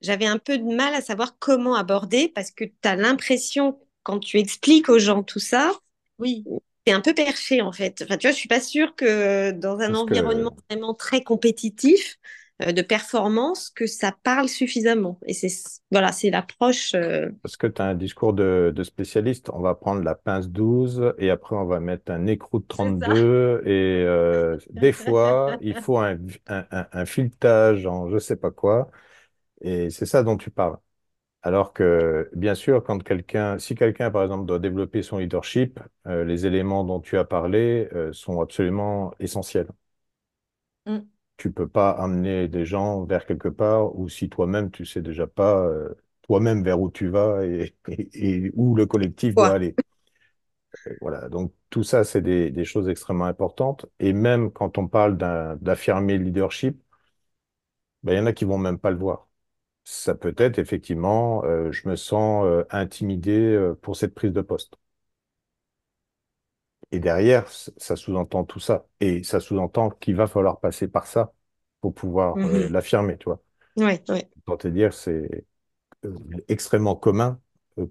j'avais un peu de mal à savoir comment aborder parce que tu as l'impression, quand tu expliques aux gens tout ça, Oui, c'est un peu perché en fait. Enfin, tu vois, je suis pas sûre que dans un Parce environnement que vraiment très compétitif, de performance que ça parle suffisamment. Et voilà, c'est l'approche. Parce que tu as un discours de spécialiste. On va prendre la pince 12 et après on va mettre un écrou de C'est ça. 32 et des fois il faut un filetage en je sais pas quoi et c'est ça dont tu parles. Alors que bien sûr, si quelqu'un par exemple doit développer son leadership, les éléments dont tu as parlé sont absolument essentiels. Mm. Tu peux pas amener des gens vers quelque part ou si toi-même tu sais déjà pas toi-même vers où tu vas et où le collectif doit Quoi. aller. Voilà, donc tout ça, c'est des choses extrêmement importantes. Et même quand on parle d'affirmer le leadership, ben, il y en a qui vont même pas le voir. Ça peut être effectivement, je me sens intimidé pour cette prise de poste. Et derrière, ça sous-entend tout ça. Et ça sous-entend qu'il va falloir passer par ça pour pouvoir Mhm. l'affirmer, tu vois. Ouais, ouais. Pour te dire, c'est extrêmement commun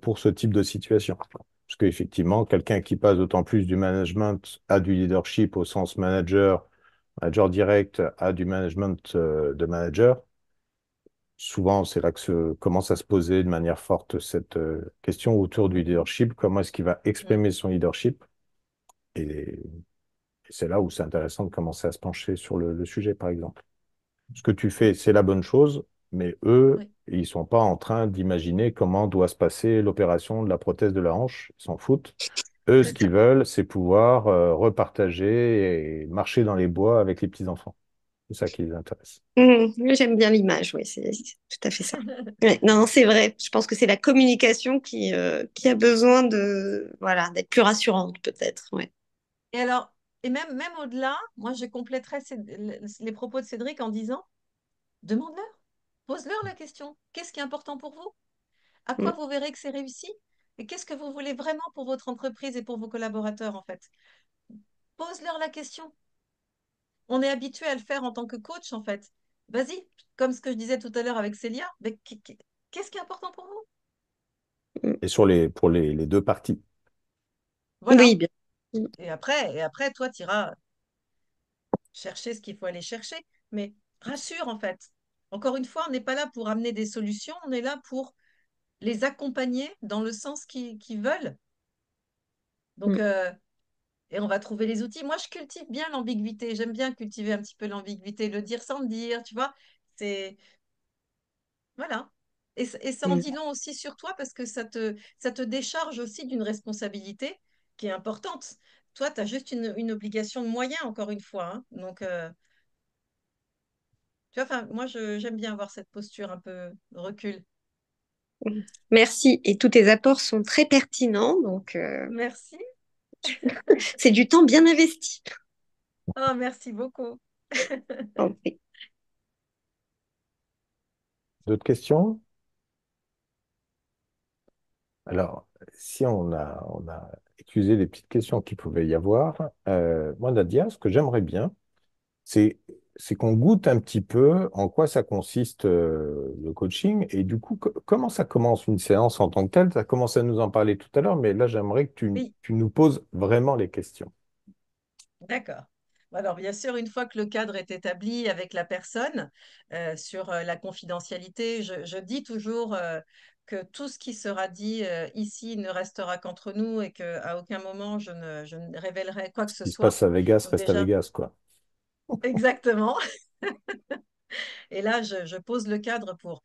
pour ce type de situation. Parce qu'effectivement, quelqu'un qui passe d'autant plus du management à du leadership au sens manager, manager direct, à du management de manager, souvent c'est là que commence à se poser de manière forte cette question autour du leadership. Comment est-ce qu'il va Mm. exprimer son leadership? Et c'est là où c'est intéressant de commencer à se pencher sur le sujet, par exemple. Ce que tu fais, c'est la bonne chose, mais eux, Oui. ils sont pas en train d'imaginer comment doit se passer l'opération de la prothèse de la hanche. Ils s'en foutent. Eux, ce C'est ça. qu'ils veulent, c'est pouvoir repartager et marcher dans les bois avec les petits-enfants. C'est ça qui les intéresse. Oui, j'aime bien l'image, oui, c'est tout à fait ça. Ouais, non, non, c'est vrai. Je pense que c'est la communication qui a besoin voilà, d'être plus rassurante, peut-être. Ouais. Et alors, et même au-delà, moi, je compléterais les propos de Cédric en disant, demande-leur, pose-leur la question. Qu'est-ce qui est important pour vous? À quoi Mm, vous verrez que c'est réussi? Et qu'est-ce que vous voulez vraiment pour votre entreprise et pour vos collaborateurs, en fait? Pose-leur la question. On est habitué à le faire en tant que coach, en fait. Vas-y, comme ce que je disais tout à l'heure avec Célia, mais qu'est-ce qui est important pour vous? mm. Et pour les deux parties. Oui, Voilà. bien. Mm, Et après, toi, tu iras chercher ce qu'il faut aller chercher. Mais rassure, en fait. Encore une fois, on n'est pas là pour amener des solutions, on est là pour les accompagner dans le sens qu'ils veulent. Donc, mm, et on va trouver les outils. Moi, je cultive bien l'ambiguïté. J'aime bien cultiver un petit peu l'ambiguïté, le dire sans le dire, tu vois. C'est, voilà. Et ça en mm. dit long aussi sur toi parce que ça te décharge aussi d'une responsabilité qui est importante. Toi, tu as juste une obligation de moyens, encore une fois, hein. Donc, tu vois, enfin, moi, j'aime bien avoir cette posture un peu de recul. Merci. Et tous tes apports sont très pertinents, donc Merci. c'est du temps bien investi. Oh, merci beaucoup. Ok. D'autres questions? Alors, si on a excusé les petites questions qu'il pouvait y avoir, moi, Nadia, ce que j'aimerais bien, c'est c'est qu'on goûte un petit peu en quoi ça consiste le coaching et du coup, comment ça commence une séance en tant que telle? Tu as commencé à nous en parler tout à l'heure, mais là, j'aimerais que Oui, tu nous poses vraiment les questions. d'accord. Bon, alors, bien sûr, une fois que le cadre est établi avec la personne sur la confidentialité, je dis toujours que tout ce qui sera dit ici ne restera qu'entre nous et qu'à aucun moment je ne révélerai quoi que Ce ce qui se passe soit. à Vegas Donc reste à déjà, Vegas, quoi. exactement. Et là, je pose le cadre pour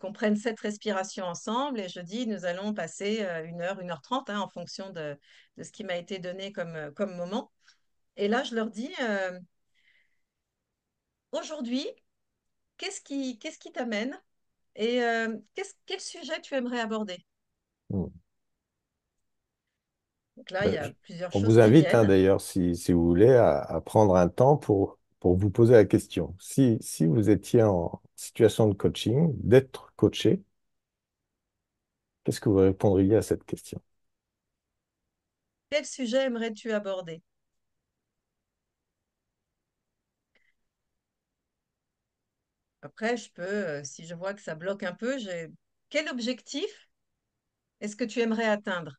qu'on prenne cette respiration ensemble et je dis, nous allons passer 1 heure, 1 heure 30, hein, en fonction de ce qui m'a été donné comme moment. Et là, je leur dis, aujourd'hui, qu'est-ce qui t'amène et quel sujet tu aimerais aborder? Hmm. Donc là, il Ben, y a plusieurs on choses vous qui invite, hein, viennent. d'ailleurs, si vous voulez, à prendre un temps pour vous poser la question. Si vous étiez en situation de coaching, d'être coaché, qu'est-ce que vous répondriez à cette question? Quel sujet aimerais-tu aborder? Après, je peux, si je vois que ça bloque un peu, quel objectif est-ce que tu aimerais atteindre?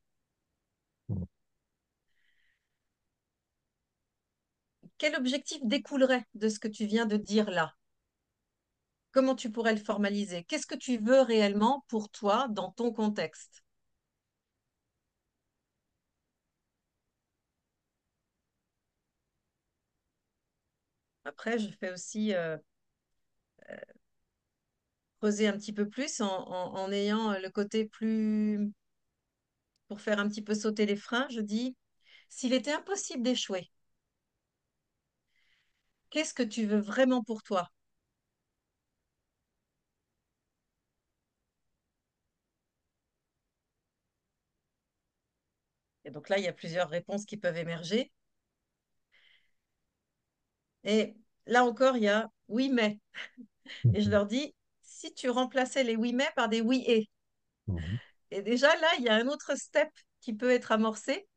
quel objectif découlerait de ce que tu viens de dire là? Comment tu pourrais le formaliser? Qu'est-ce que tu veux réellement pour toi dans ton contexte? Après, je fais aussi creuser un petit peu plus en ayant le côté plus, pour faire un petit peu sauter les freins, je dis, s'il était impossible d'échouer, qu'est-ce que tu veux vraiment pour toi? Et donc là, il y a plusieurs réponses qui peuvent émerger. Et là encore, il y a oui, mais. Et je Mhm. leur dis, si tu remplaçais les oui, mais par des oui et. Mhm. Et déjà, là, il y a un autre step qui peut être amorcé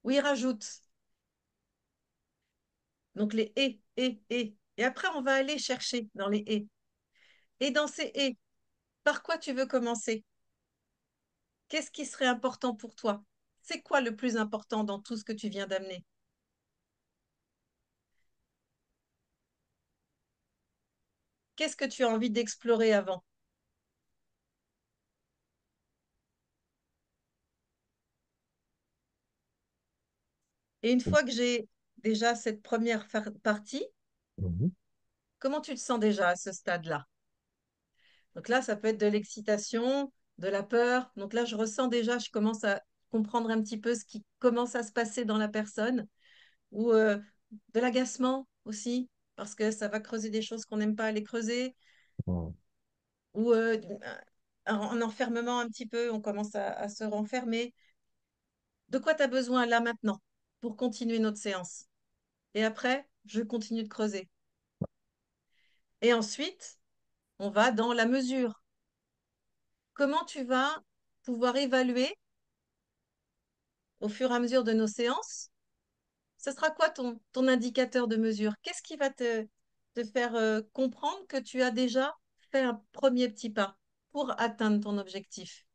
où ils rajoutent. Donc les et. Et après, on va aller chercher dans les et. Et dans ces et, par quoi tu veux commencer? Qu'est-ce qui serait important pour toi? C'est quoi le plus important dans tout ce que tu viens d'amener? Qu'est-ce que tu as envie d'explorer avant? Et une fois que j'ai déjà cette première partie, Mhm. comment tu te sens déjà à ce stade-là? Donc là, ça peut être de l'excitation, de la peur. Donc là, je ressens déjà, je commence à comprendre un petit peu ce qui commence à se passer dans la personne, ou de l'agacement aussi, parce que ça va creuser des choses qu'on n'aime pas aller creuser, Mhm. ou un enfermement un petit peu, on commence à se renfermer. De quoi tu as besoin là maintenant pour continuer notre séance? Et après, je continue de creuser. Et ensuite, on va dans la mesure. Comment tu vas pouvoir évaluer au fur et à mesure de nos séances? Ce sera quoi ton indicateur de mesure? Qu'est-ce qui va te faire comprendre que tu as déjà fait un premier petit pas pour atteindre ton objectif?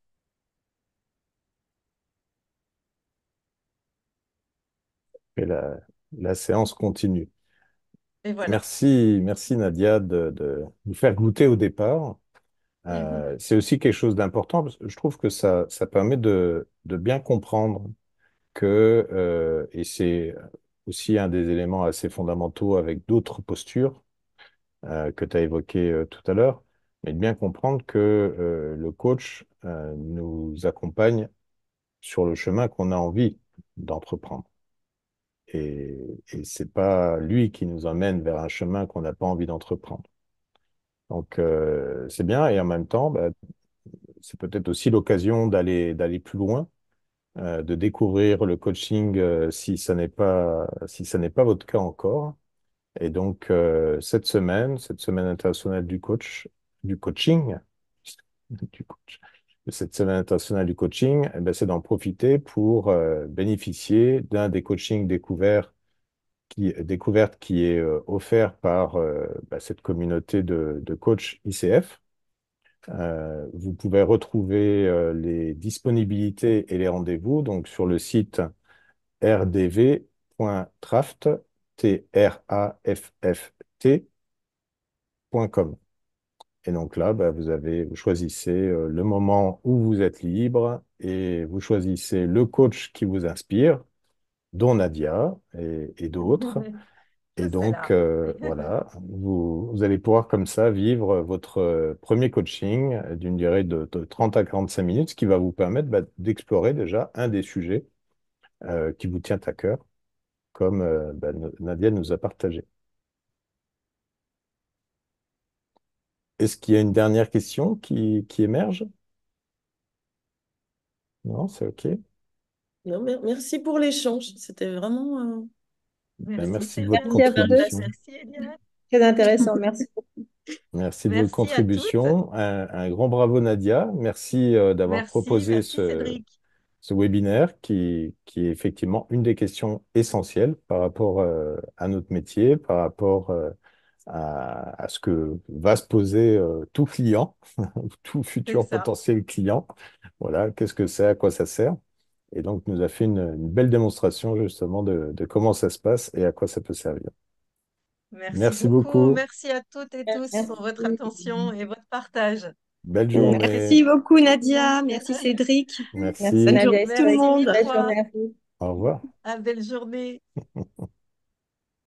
Et la séance continue. Et voilà. Merci Nadia de nous faire goûter au départ. Mhm. C'est aussi quelque chose d'important parce que je trouve que ça permet de bien comprendre et c'est aussi un des éléments assez fondamentaux avec d'autres postures que tu as évoquées tout à l'heure, mais de bien comprendre que le coach nous accompagne sur le chemin qu'on a envie d'entreprendre. Et c'est pas lui qui nous emmène vers un chemin qu'on n'a pas envie d'entreprendre. Donc, c'est bien et en même temps, bah, c'est peut-être aussi l'occasion d'aller plus loin, de découvrir le coaching si ça n'est pas votre cas encore. Et donc, cette semaine internationale du coaching, du coach, cette semaine internationale du coaching, eh ben, c'est d'en profiter pour bénéficier d'un des coachings découverte qui est offert par cette communauté de coachs ICF. Vous pouvez retrouver les disponibilités et les rendez-vous donc sur le site rdv.traft, trafft.com. Et donc là, bah, vous choisissez le moment où vous êtes libre et vous choisissez le coach qui vous inspire, dont Nadia et d'autres. Je Et serai donc, là. voilà, vous allez pouvoir comme ça vivre votre premier coaching d'une durée de 30 à 45 minutes, ce qui va vous permettre bah, d'explorer déjà un des sujets qui vous tient à cœur, comme Nadia nous a partagé. Est-ce qu'il y a une dernière question qui émerge? Non, c'est OK. Non, merci pour l'échange. C'était vraiment. Ben, Merci merci de Célia. votre Merci à vous deux. contribution. Merci Eliane. Très intéressant. Merci. Merci de votre Merci à toutes. contribution. Un grand bravo, Nadia. Merci d'avoir Merci, proposé merci Cédric. ce webinaire qui est effectivement une des questions essentielles par rapport à notre métier, par rapport à ce que va se poser tout client, tout C'est futur ça. potentiel client. Voilà, qu'est-ce que c'est, à quoi ça sert? Et donc, nous a fait une belle démonstration justement de comment ça se passe et à quoi ça peut servir. Merci Merci beaucoup. beaucoup. Merci à toutes et tous Merci. pour votre attention et votre partage. Belle Merci journée. beaucoup, Nadia. Merci, Cédric. Merci Merci. Bonne Nadia journée et tout le Merci Cédric. monde. Belle mille fois. journée à vous. Au revoir. À belle journée.